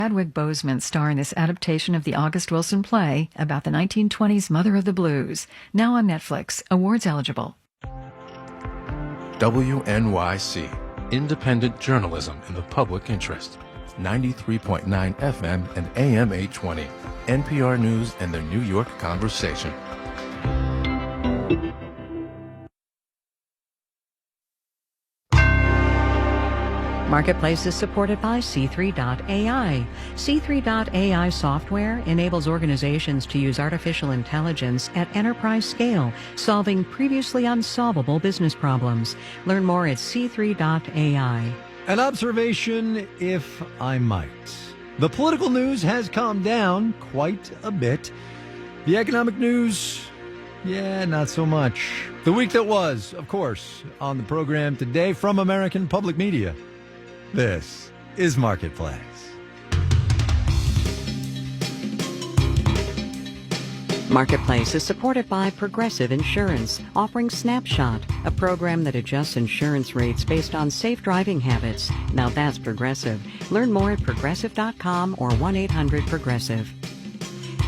Chadwick Boseman star in this adaptation of the August Wilson play about the 1920s mother of the blues, now on Netflix, awards eligible. WNYC, independent journalism in the public interest. 93.9 FM and AM 820. NPR News and the New York Conversation. Marketplace is supported by C3.ai. C3.ai software enables organizations to use artificial intelligence at enterprise scale, solving previously unsolvable business problems. Learn more at C3.ai. An observation, if I might. The political news has calmed down quite a bit. The economic news, not so much. The week that was, of course, on the program today from American Public Media. This is Marketplace. Marketplace is supported by Progressive Insurance, offering Snapshot, a program that adjusts insurance rates based on safe driving habits. Now that's Progressive. Learn more at progressive.com or 1-800-PROGRESSIVE.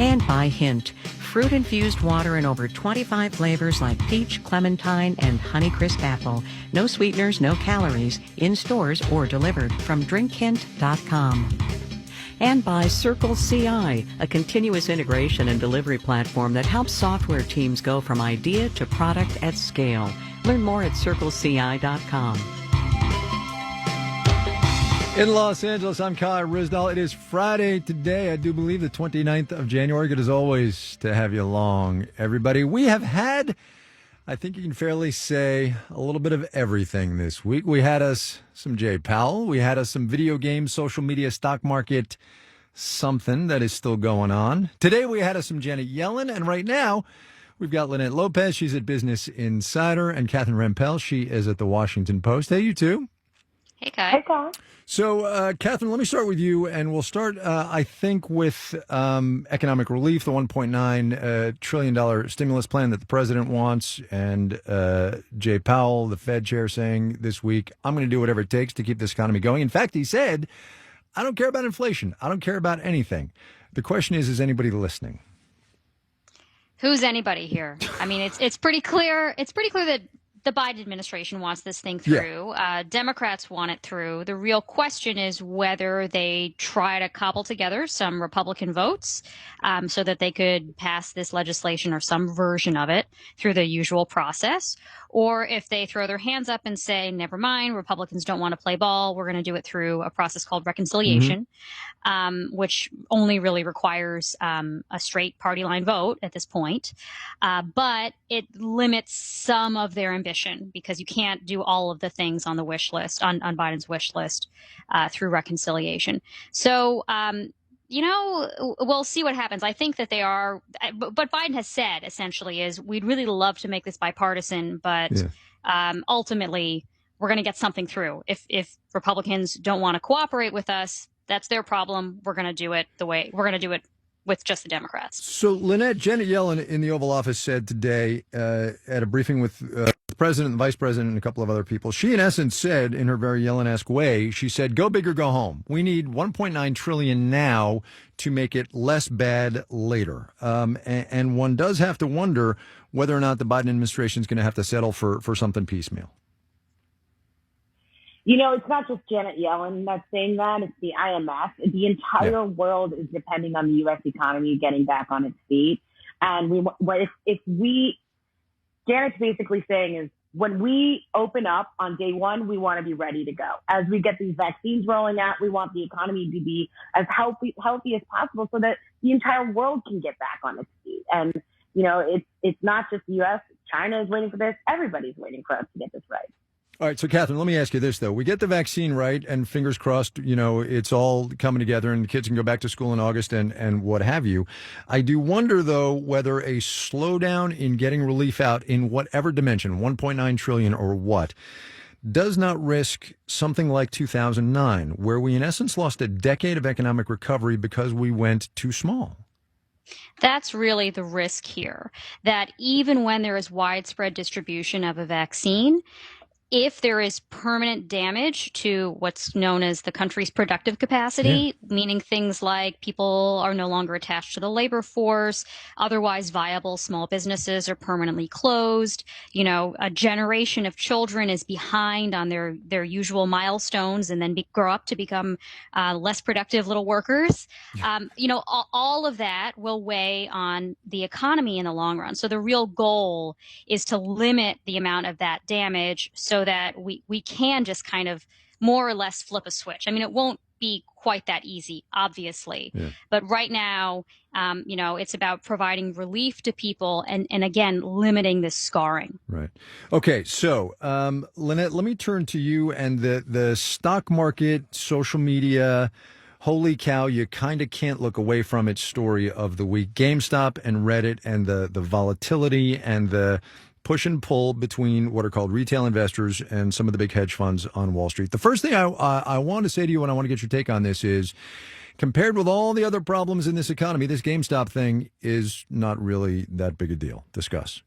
And by Hint, fruit-infused water in over 25 flavors like peach, clementine, and Honeycrisp apple. No sweeteners, no calories, in stores or delivered from drinkhint.com. And by Circle CI, a continuous integration and delivery platform that helps software teams go from idea to product at scale. Learn more at circleci.com. In Los Angeles, I'm Kai Ryssdal. It is Friday today, I do believe, the 29th of January. Good as always to have you along, everybody. We have had, I think you can fairly say, a little bit of everything this week. We had us some Jay Powell. We had us some video games, social media, stock market, something that is still going on. Today we had us some Janet Yellen, and right now we've got Lynette Lopez. She's at Business Insider, and Catherine Rampell. She is at the Washington Post. Hey, you two. Hey, Kai. Hey, Kai. So, Catherine, let me start with you, and we'll start, I think, with economic relief, the $1.9 trillion stimulus plan that the president wants, and Jay Powell, the Fed chair, saying this week, I'm going to do whatever it takes to keep this economy going. In fact, he said, I don't care about inflation. I don't care about anything. The question is anybody listening? Who's anybody here? I mean, it's pretty clear. It's pretty clear that the Biden administration wants this thing through. Yeah. Democrats want it through. The real question is whether they try to cobble together some Republican votes so that they could pass this legislation or some version of it through the usual process, or if they throw their hands up and say, never mind, Republicans don't want to play ball. We're going to do it through a process called reconciliation, which only really requires a straight party line vote at this point. But it limits some of their ambition because you can't do all of the things on the wish list, on Biden's wish list through reconciliation. So, we'll see what happens. I think that they are, but Biden has said essentially is we'd really love to make this bipartisan, but ultimately we're going to get something through. If Republicans don't want to cooperate with us, that's their problem. We're going to do it we're going to do it with just the Democrats. So, Lynette, Janet Yellen in the Oval Office said today at a briefing with the president, the vice president, and a couple of other people, she in essence said in her very Yellen-esque way, she said, go big or go home. We need $1.9 trillion now to make it less bad later. And one does have to wonder whether or not the Biden administration is going to have to settle for something piecemeal. You know, it's not just Janet Yellen that's saying that. It's the IMF. The entire world is depending on the U.S. economy getting back on its feet. And Janet's basically saying is when we open up on day one, we want to be ready to go. As we get these vaccines rolling out, we want the economy to be as healthy as possible so that the entire world can get back on its feet. And, you know, it's not just the U.S. China is waiting for this. Everybody's waiting for us to get this right. All right. So, Catherine, let me ask you this, though. We get the vaccine right, and fingers crossed, you know, it's all coming together and the kids can go back to school in August and what have you. I do wonder, though, whether a slowdown in getting relief out in whatever dimension, 1.9 trillion or what, does not risk something like 2009, where we, in essence, lost a decade of economic recovery because we went too small. That's really the risk here, that even when there is widespread distribution of a vaccine, if there is permanent damage to what's known as the country's productive capacity, meaning things like people are no longer attached to the labor force, otherwise viable small businesses are permanently closed, a generation of children is behind on their usual milestones and then grow up to become less productive little workers, all of that will weigh on the economy in the long run. So the real goal is to limit the amount of that damage so that we can just kind of more or less flip a switch. I mean, it won't be quite that easy, obviously. But right now, it's about providing relief to people and again, limiting this scarring. Right. Okay. So, Lynette, let me turn to you and the stock market, social media. Holy cow, you kind of can't look away from it story of the week. GameStop and Reddit and the volatility and the push and pull between what are called retail investors and some of the big hedge funds on Wall Street. The first thing I want to say to you, and I want to get your take on this, is compared with all the other problems in this economy, this GameStop thing is not really that big a deal. Discuss.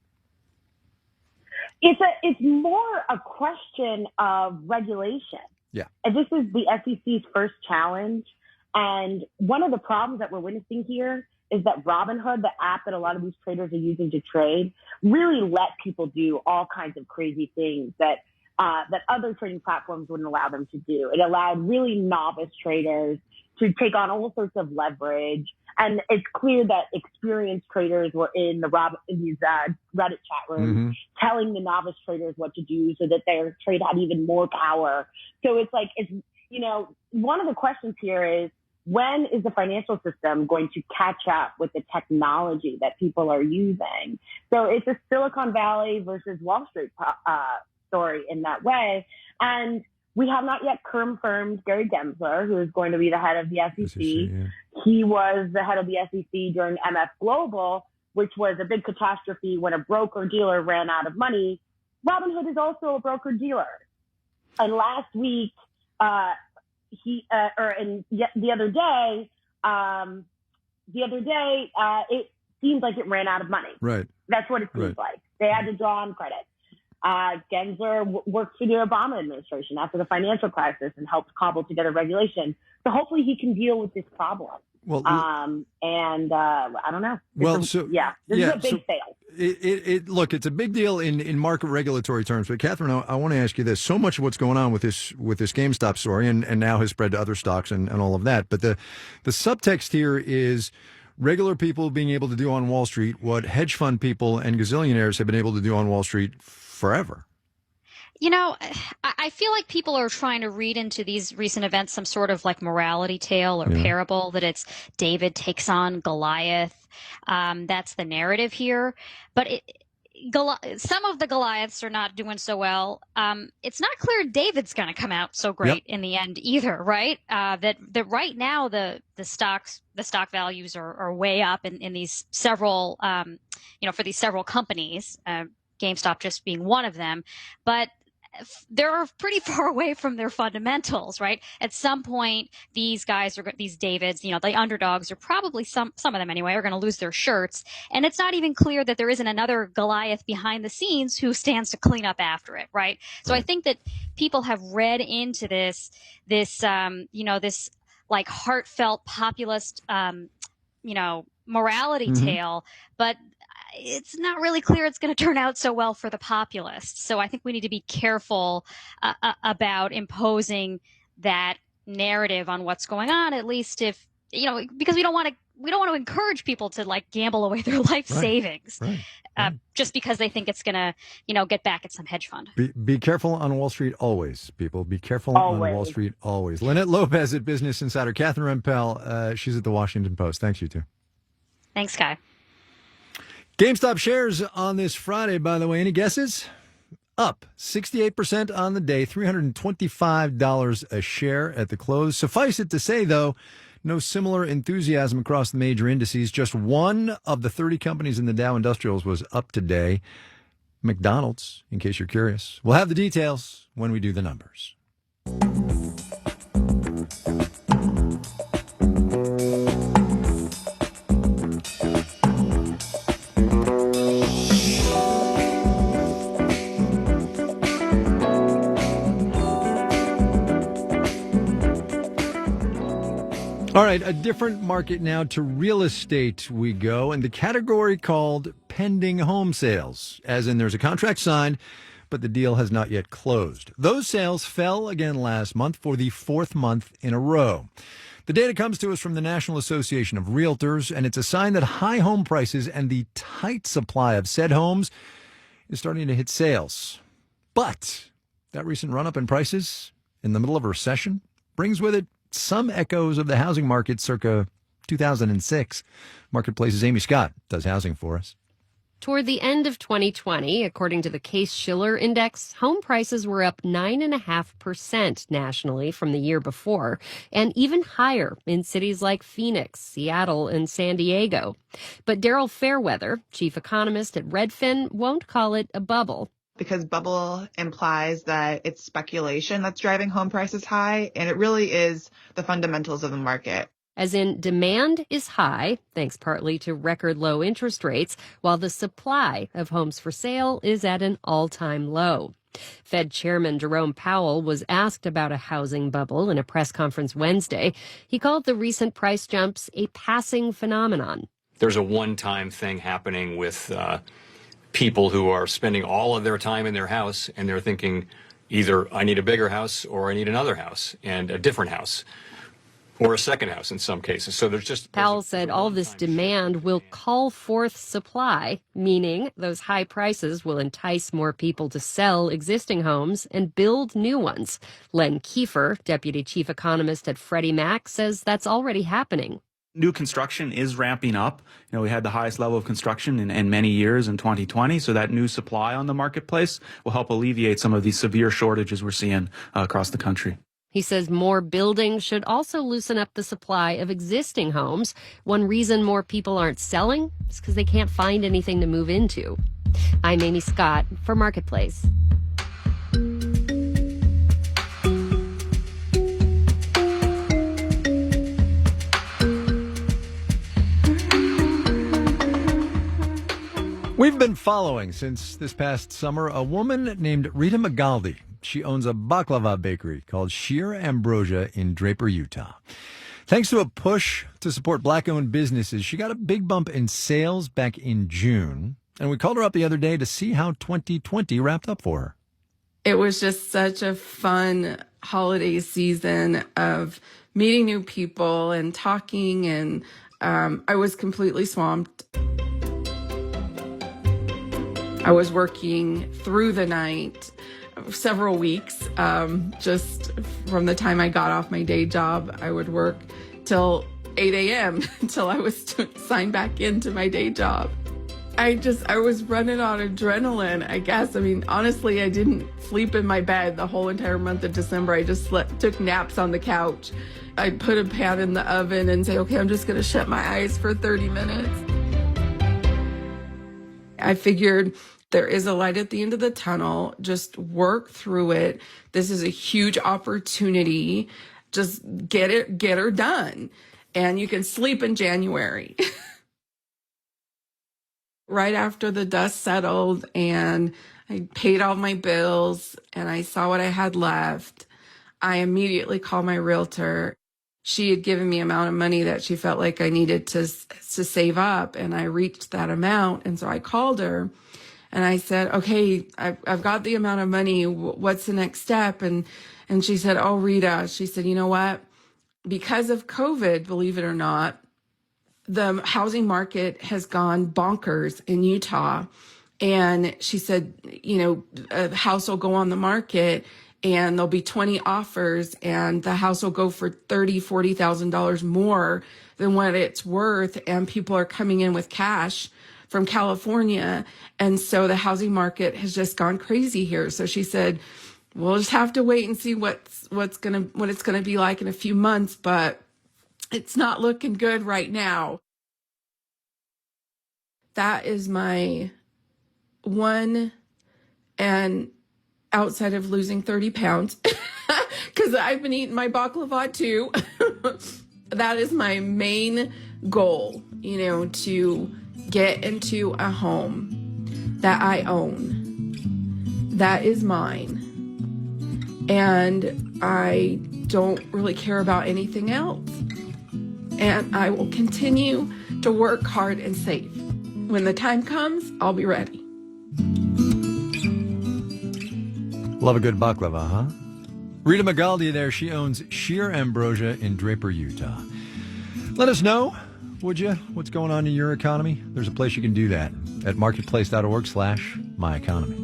It's more a question of regulation. Yeah. And this is the SEC's first challenge. And one of the problems that we're witnessing here is that Robinhood, the app that a lot of these traders are using to trade, really let people do all kinds of crazy things that other trading platforms wouldn't allow them to do. It allowed really novice traders to take on all sorts of leverage. And it's clear that experienced traders were in these Reddit chat rooms telling the novice traders what to do so that their trade had even more power. So one of the questions here is, when is the financial system going to catch up with the technology that people are using? So it's a Silicon Valley versus Wall Street story in that way. And we have not yet confirmed Gary Gensler, who is going to be the head of the SEC. He was the head of the SEC during MF Global, which was a big catastrophe when a broker-dealer ran out of money. Robinhood is also a broker-dealer. And last week, the other day, it seemed like it ran out of money. Right. That's what it seems like. They had to draw on credit. Gensler worked for the Obama administration after the financial crisis and helped cobble together regulation. So hopefully he can deal with this problem. Well, I don't know. This is a big fail. Look, it's a big deal in market regulatory terms. But Catherine, I want to ask you this: so much of what's going on with this GameStop story, and now has spread to other stocks and all of that. But the subtext here is regular people being able to do on Wall Street what hedge fund people and gazillionaires have been able to do on Wall Street forever. I feel like people are trying to read into these recent events some sort of like morality tale or parable, that it's David takes on Goliath. That's the narrative here. But some of the Goliaths are not doing so well. It's not clear David's going to come out so great in the end either, right? That right now the stock values are way up in these several, for these several companies, GameStop just being one of them. But they're pretty far away from their fundamentals, right? At some point, these Davids, the underdogs are probably some of them anyway, are going to lose their shirts. And it's not even clear that there isn't another Goliath behind the scenes who stands to clean up after it, right? So I think that people have read into this like heartfelt populist, morality tale, but it's not really clear it's going to turn out so well for the populists. So I think we need to be careful about imposing that narrative on what's going on, at least because we don't want to encourage people to like gamble away their life savings just because they think it's going to, get back at some hedge fund. Be careful on Wall Street always, people. Be careful on Wall Street always. Lynette Lopez at Business Insider. Catherine Rempel, she's at the Washington Post. Thanks, you two. Thanks, Kai. GameStop shares on this Friday, by the way, any guesses? Up 68% on the day, $325 a share at the close. Suffice it to say, though, no similar enthusiasm across the major indices. Just one of the 30 companies in the Dow Industrials was up today. McDonald's, in case you're curious. We'll have the details when we do the numbers. All right, a different market now. To real estate we go, and the category called pending home sales, as in there's a contract signed, but the deal has not yet closed. Those sales fell again last month for the fourth month in a row. The data comes to us from the National Association of Realtors, and it's a sign that high home prices and the tight supply of said homes is starting to hit sales. But that recent run-up in prices in the middle of a recession brings with it some echoes of the housing market circa 2006. Marketplace's Amy Scott does housing for us. Toward the end of 2020, according to the Case-Shiller Index, home prices were up 9.5% nationally from the year before, and even higher in cities like Phoenix, Seattle, and San Diego. But Daryl Fairweather, chief economist at Redfin, won't call it a bubble. Because bubble implies that it's speculation that's driving home prices high, and it really is the fundamentals of the market. As in, demand is high, thanks partly to record low interest rates, while the supply of homes for sale is at an all-time low. Fed Chairman Jerome Powell was asked about a housing bubble in a press conference Wednesday. He called the recent price jumps a passing phenomenon. There's a one-time thing happening with people who are spending all of their time in their house, and they're thinking either I need a bigger house or I need another house and a different house. Or a second house in some cases. So Powell said all this demand will call forth supply, meaning those high prices will entice more people to sell existing homes and build new ones. Len Kiefer, deputy chief economist at Freddie Mac, says that's already happening. New construction is ramping up. You know, we had the highest level of construction in many years in 2020, so that new supply on the marketplace will help alleviate some of these severe shortages we're seeing across the country. He says more building should also loosen up the supply of existing homes. One reason more people aren't selling is because they can't find anything to move into. I'm Amy Scott for Marketplace. We've been following since this past summer a woman named Rita Magaldi. She owns a baklava bakery called Sheer Ambrosia in Draper, Utah. Thanks to a push to support black-owned businesses, she got a big bump in sales back in June. And we called her up the other day to see how 2020 wrapped up for her. It was just such a fun holiday season of meeting new people and talking, and I was completely swamped. I was working through the night, several weeks, just from the time I got off my day job. I would work till 8 a.m. until I was signed back into my day job. I was running on adrenaline, I guess. I mean, honestly, I didn't sleep in my bed the whole entire month of December. I just took naps on the couch. I'd put a pan in the oven and say, okay, I'm just going to shut my eyes for 30 minutes. I figured there is a light at the end of the tunnel. Just work through it. This is a huge opportunity. Just get her done. And you can sleep in January. Right after the dust settled and I paid all my bills and I saw what I had left, I immediately called my realtor. She had given me an amount of money that she felt like I needed to save up, and I reached that amount. And so I called her and I said, okay, I've got the amount of money. What's the next step? And she said, oh, Rita, she said, you know what? Because of COVID, believe it or not, the housing market has gone bonkers in Utah. And she said, you know, a house will go on the market and there'll be 20 offers and the house will go for $30,000, $40,000 more than what it's worth. And people are coming in with cash from California. And so the housing market has just gone crazy here. So she said, we'll just have to wait and see what it's going to be like in a few months, but it's not looking good right now. That is my one, and outside of losing 30 pounds, because I've been eating my baklava too. That is my main goal, you know, to get into a home that I own, that is mine. And I don't really care about anything else. and I will continue to work hard and save. When the time comes, I'll be ready. Love a good baklava, huh? Rita Magaldi there. She owns Sheer Ambrosia in Draper, Utah. Let us know, would you, what's going on in your economy? There's a place you can do that at marketplace.org/myeconomy.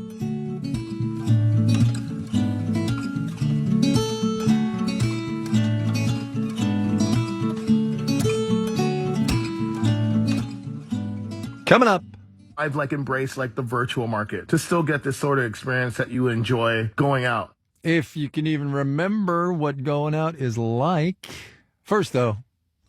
Coming up. I've embraced the virtual market to still get this sort of experience that you enjoy going out. If you can even remember what going out is like. First, though,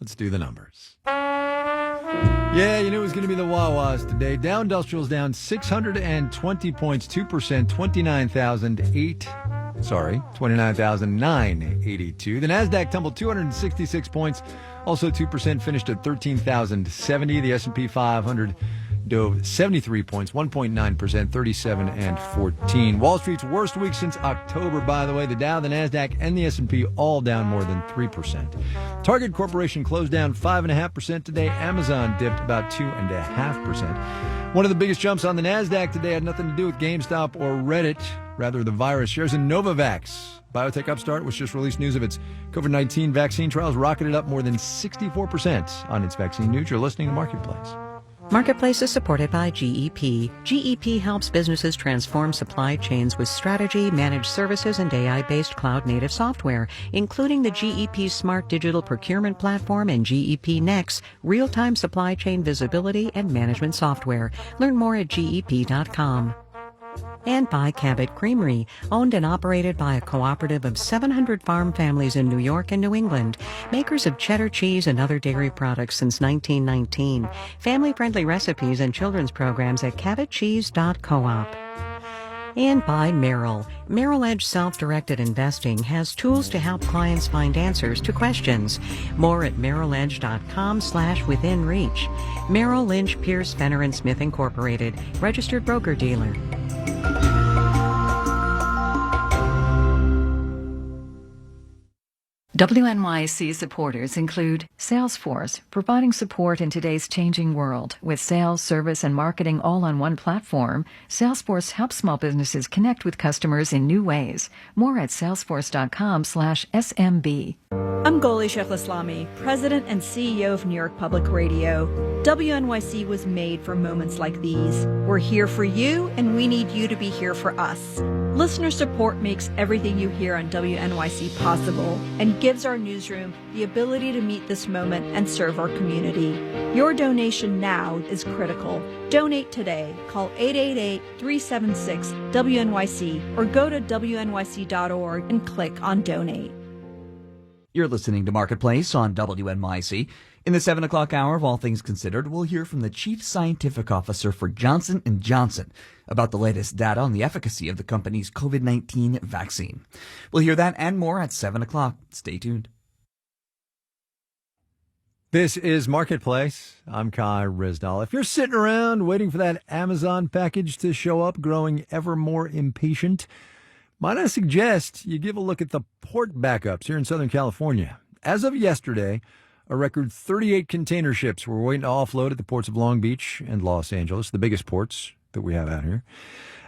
let's do the numbers. Yeah, you knew it was going to be the Wawas today. Dow Industrial's down 620 points, 2%, 29,982. The Nasdaq tumbled 266 points, also 2%, finished at 13,070. The S&P 500 dove 73 points, 1.9%, 37 and 14. Wall Street's worst week since October, by the way. The Dow, the Nasdaq, and the S&P all down more than 3%. Target Corporation closed down 5.5% today. Amazon dipped about 2.5%. One of the biggest jumps on the Nasdaq today had nothing to do with GameStop or Reddit, rather the virus. Shares in Novavax, biotech upstart, which just released news of its COVID-19 vaccine trials, rocketed up more than 64% on its vaccine news. You're listening to Marketplace. Marketplace is supported by GEP. GEP helps businesses transform supply chains with strategy, managed services, and AI-based cloud-native software, including the GEP Smart Digital Procurement Platform and GEP Next, real-time supply chain visibility and management software. Learn more at GEP.com. And by Cabot Creamery, owned and operated by a cooperative of 700 farm families in New York and New England, makers of cheddar cheese and other dairy products since 1919. Family-friendly recipes and children's programs at cabotcheese.coop. And by Merrill. Merrill Edge Self-Directed Investing has tools to help clients find answers to questions. More at merrilledge.com/withinreach. Merrill Lynch, Pierce, Fenner & Smith Incorporated, registered broker-dealer. WNYC supporters include Salesforce, providing support in today's changing world. With sales, service, and marketing all on one platform, Salesforce helps small businesses connect with customers in new ways. More at salesforce.com/SMB. I'm Goli Sheikhlaslami, President and CEO of New York Public Radio. WNYC was made for moments like these. We're here for you, and we need you to be here for us. Listener support makes everything you hear on WNYC possible and gives our newsroom the ability to meet this moment and serve our community. Your donation now is critical. Donate today. Call 888-376-WNYC or go to WNYC.org and click on Donate. You're listening to Marketplace on WNYC. In the 7 o'clock hour of All Things Considered, we'll hear from the Chief Scientific Officer for Johnson & Johnson about the latest data on the efficacy of the company's COVID-19 vaccine. We'll hear that and more at 7 o'clock. Stay tuned. This is Marketplace. I'm Kai Rizdal. If you're sitting around waiting for that Amazon package to show up, growing ever more impatient, might I suggest you give a look at the port backups here in Southern California. As of yesterday, a record 38 container ships were waiting to offload at the ports of Long Beach and Los Angeles, the biggest ports that we have out here.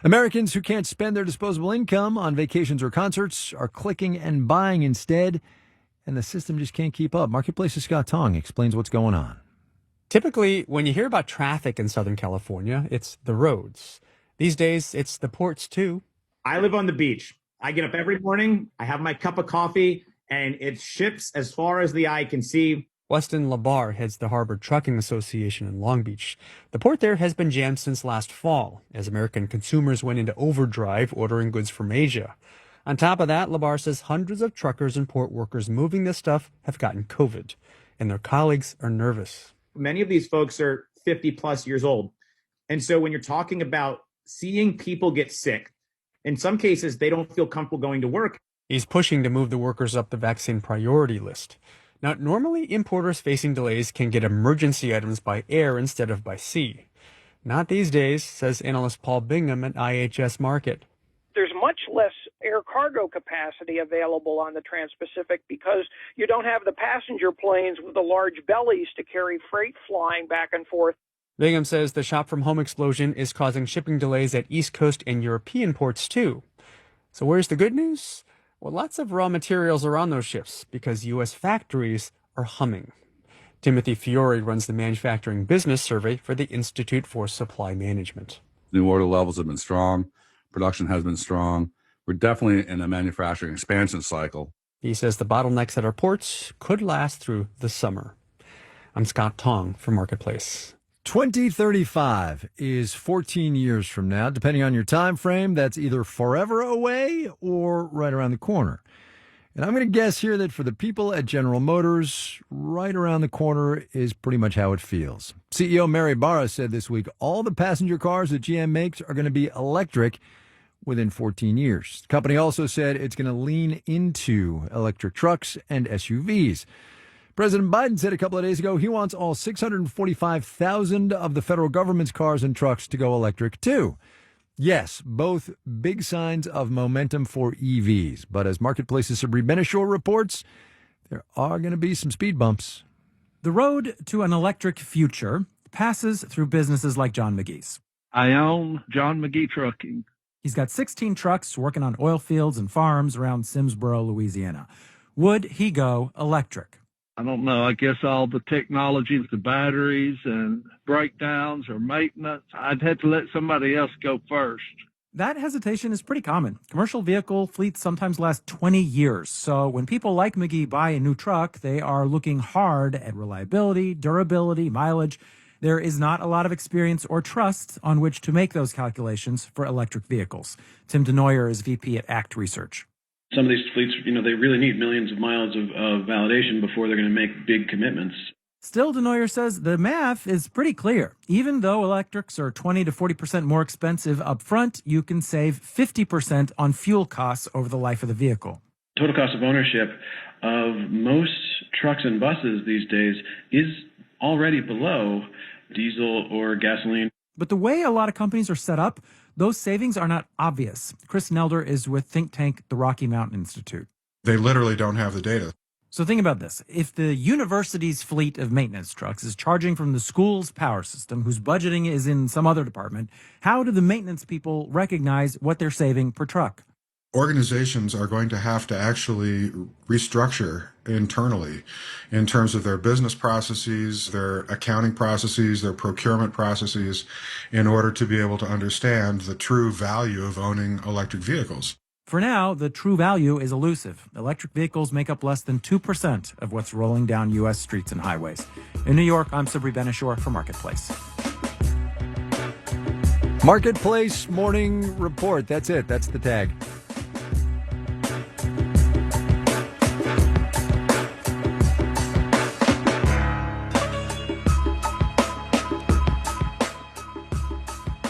Americans who can't spend their disposable income on vacations or concerts are clicking and buying instead, and the system just can't keep up. Marketplace's Scott Tong explains what's going on. Typically, when you hear about traffic in Southern California, it's the roads. These days, it's the ports, too. I live on the beach. I get up every morning, I have my cup of coffee, and it's ships as far as the eye can see. Weston Labar heads the Harbor Trucking Association in Long Beach. The port there has been jammed since last fall, as American consumers went into overdrive ordering goods from Asia. On top of that, Labar says hundreds of truckers and port workers moving this stuff have gotten COVID, and their colleagues are nervous. Many of these folks are 50 plus years old. And so when you're talking about seeing people get sick, in some cases, they don't feel comfortable going to work. He's pushing to move the workers up the vaccine priority list. Now, normally importers facing delays can get emergency items by air instead of by sea. Not these days, says analyst Paul Bingham at IHS Markit. There's much less air cargo capacity available on the Trans-Pacific because you don't have the passenger planes with the large bellies to carry freight flying back and forth. Bingham says the shop-from-home explosion is causing shipping delays at East Coast and European ports, too. So where's the good news? Well, lots of raw materials are on those ships because U.S. factories are humming. Timothy Fiore runs the manufacturing business survey for the Institute for Supply Management. New order levels have been strong. Production has been strong. We're definitely in a manufacturing expansion cycle. He says the bottlenecks at our ports could last through the summer. I'm Scott Tong for Marketplace. 2035 is 14 years from now. Depending on your time frame, that's either forever away or right around the corner. And I'm going to guess here that for the people at General Motors, right around the corner is pretty much how it feels. CEO Mary Barra said this week all the passenger cars that GM makes are going to be electric within 14 years. The company also said it's going to lean into electric trucks and SUVs. President Biden said a couple of days ago he wants all 645,000 of the federal government's cars and trucks to go electric, too. Yes, both big signs of momentum for EVs. But as Marketplace's Sabri Benishore reports, there are going to be some speed bumps. The road to an electric future passes through businesses like John McGee's. I own John McGee Trucking. He's got 16 trucks working on oil fields and farms around Simsboro, Louisiana. Would he go electric? I don't know. I guess all the technology, the batteries and breakdowns or maintenance, I'd have to let somebody else go first. That hesitation is pretty common. Commercial vehicle fleets sometimes last 20 years. So when people like McGee buy a new truck, they are looking hard at reliability, durability, mileage. There is not a lot of experience or trust on which to make those calculations for electric vehicles. Tim DeNoyer is VP at ACT Research. Some of these fleets, they really need millions of miles of validation before they're going to make big commitments. Still, DeNoyer says the math is pretty clear. Even though electrics are 20 to 40% more expensive up front, you can save 50% on fuel costs over the life of the vehicle. Total cost of ownership of most trucks and buses these days is already below diesel or gasoline. But the way a lot of companies are set up, those savings are not obvious. Chris Nelder is with think tank the Rocky Mountain Institute. They literally don't have the data. So think about this. If the university's fleet of maintenance trucks is charging from the school's power system, whose budgeting is in some other department, how do the maintenance people recognize what they're saving per truck? Organizations are going to have to actually restructure internally in terms of their business processes, their accounting processes, their procurement processes, in order to be able to understand the true value of owning electric vehicles. For now, the true value is elusive. Electric vehicles make up less than 2% of what's rolling down U.S. streets and highways. In New York, I'm Sabri Benishore for Marketplace. Marketplace Morning Report. That's it. That's the tag.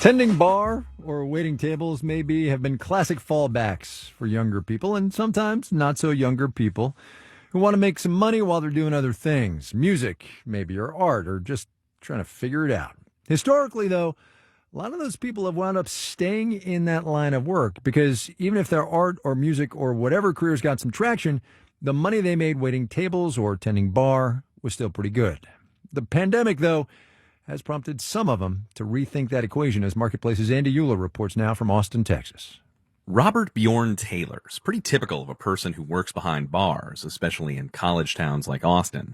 Tending bar or waiting tables maybe have been classic fallbacks for younger people and sometimes not so younger people who want to make some money while they're doing other things, music maybe, or art, or just trying to figure it out. Historically, though, a lot of those people have wound up staying in that line of work because even if their art or music or whatever careers got some traction, the money they made waiting tables or tending bar was still pretty good. The pandemic, though, has prompted some of them to rethink that equation, as Marketplace's Andy Euler reports now from Austin, Texas. Robert Bjorn Taylor is pretty typical of a person who works behind bars, especially in college towns like Austin.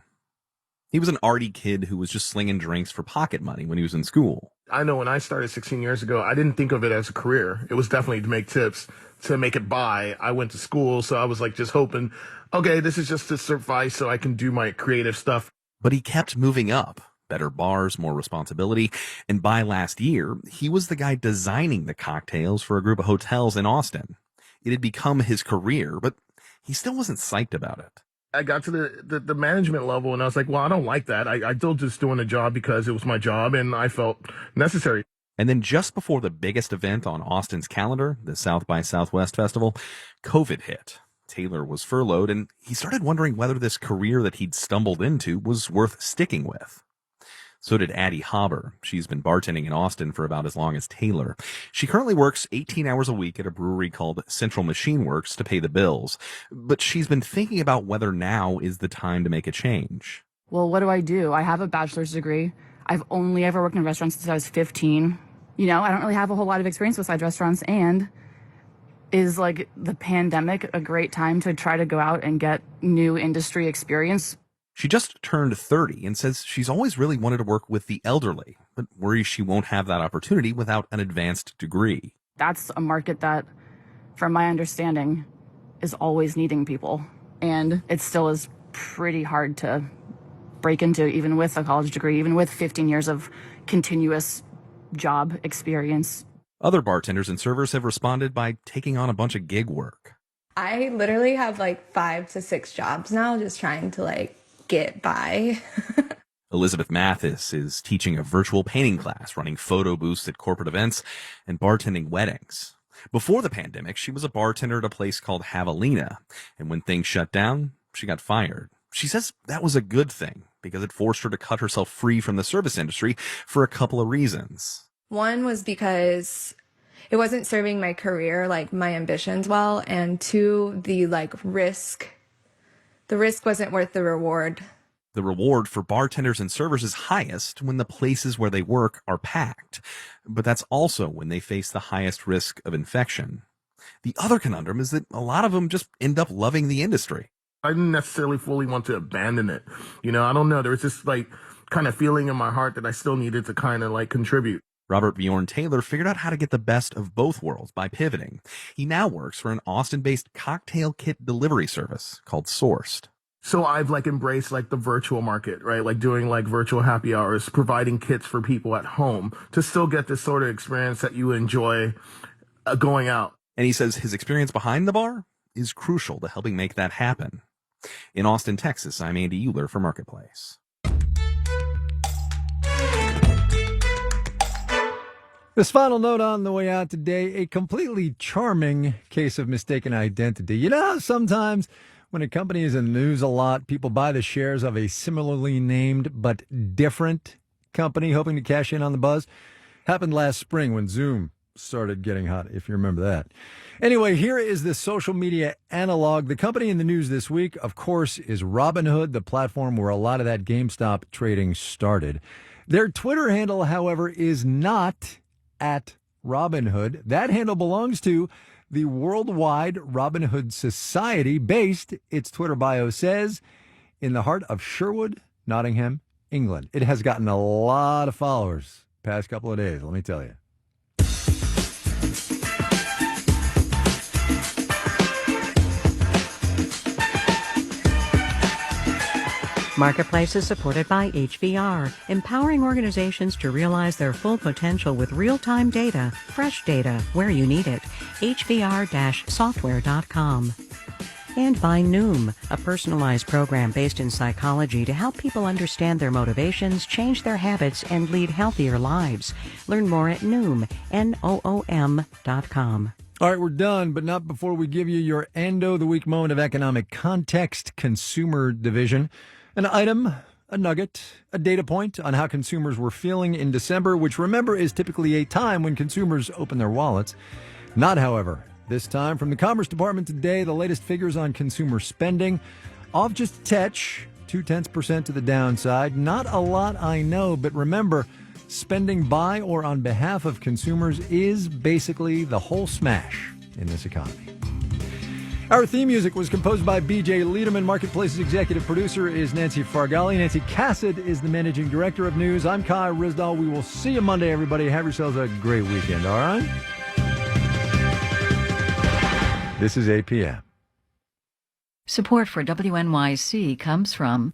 He was an arty kid who was just slinging drinks for pocket money when he was in school. I know when I started 16 years ago, I didn't think of it as a career. It was definitely to make tips, to make it by. I went to school, so I was like just hoping, okay, this is just to survive so I can do my creative stuff. But he kept moving up. Better bars, more responsibility. And by last year, he was the guy designing the cocktails for a group of hotels in Austin. It had become his career, but he still wasn't psyched about it. I got to the management level and I was like, well, I don't like that. I still just doing a job because it was my job and I felt necessary. And then just before the biggest event on Austin's calendar, the South by Southwest Festival, COVID hit. Taylor was furloughed and he started wondering whether this career that he'd stumbled into was worth sticking with. So did Addie Hauber. She's been bartending in Austin for about as long as Taylor. She currently works 18 hours a week at a brewery called Central Machine Works to pay the bills. But she's been thinking about whether now is the time to make a change. Well, what do? I have a bachelor's degree. I've only ever worked in restaurants since I was 15. You know, I don't really have a whole lot of experience besides restaurants. And is like the pandemic a great time to try to go out and get new industry experience? She just turned 30 and says she's always really wanted to work with the elderly, but worries she won't have that opportunity without an advanced degree. That's a market that, from my understanding, is always needing people. And it still is pretty hard to break into, even with a college degree, even with 15 years of continuous job experience. Other bartenders and servers have responded by taking on a bunch of gig work. I literally have like 5 to 6 jobs now, just trying to get by. Elizabeth Mathis is teaching a virtual painting class, running photo booths at corporate events, and bartending weddings. Before the pandemic, she was a bartender at a place called Javelina, and when things shut down, she got fired. She says that was a good thing because it forced her to cut herself free from the service industry for a couple of reasons. One was because it wasn't serving my career, my ambitions well, and 2, the risk. The risk wasn't worth the reward. The reward for bartenders and servers is highest when the places where they work are packed, but that's also when they face the highest risk of infection. The other conundrum is that a lot of them just end up loving the industry. I didn't necessarily fully want to abandon it. I don't know. There was this kind of feeling in my heart that I still needed to kind of contribute. Robert Bjorn Taylor figured out how to get the best of both worlds by pivoting. He now works for an Austin-based cocktail kit delivery service called Sourced. So I've embraced the virtual market, right? Doing virtual happy hours, providing kits for people at home to still get this sort of experience that you enjoy going out. And he says his experience behind the bar is crucial to helping make that happen. In Austin, Texas, I'm Andy Euler for Marketplace. This final note on the way out today, a completely charming case of mistaken identity. You know how sometimes when a company is in the news a lot, people buy the shares of a similarly named but different company hoping to cash in on the buzz? Happened last spring when Zoom started getting hot, if you remember that. Anyway, here is the social media analog. The company in the news this week, of course, is Robinhood, the platform where a lot of that GameStop trading started. Their Twitter handle, however, is not at Robinhood. That handle belongs to the Worldwide Robinhood Society, based, its Twitter bio says, in the heart of Sherwood, Nottingham, England. It has gotten a lot of followers past couple of days, let me tell you. Marketplace is supported by HVR, empowering organizations to realize their full potential with real-time data, fresh data, where you need it. HVR-software.com. And by Noom, a personalized program based in psychology to help people understand their motivations, change their habits, and lead healthier lives. Learn more at Noom, Noom.com. All right, we're done, but not before we give you your Endo the Week moment of economic context, consumer division. An item, a nugget, a data point on how consumers were feeling in December, which, remember, is typically a time when consumers open their wallets. Not, however, this time. From the Commerce Department today, the latest figures on consumer spending. Off just a touch, 0.2% to the downside. Not a lot, I know, but remember, spending by or on behalf of consumers is basically the whole smash in this economy. Our theme music was composed by B.J. Liederman. Marketplace's executive producer is Nancy Fargali. Nancy Cassett is the managing director of news. I'm Kai Ryssdal. We will see you Monday, everybody. Have yourselves a great weekend, all right? This is APM. Support for WNYC comes from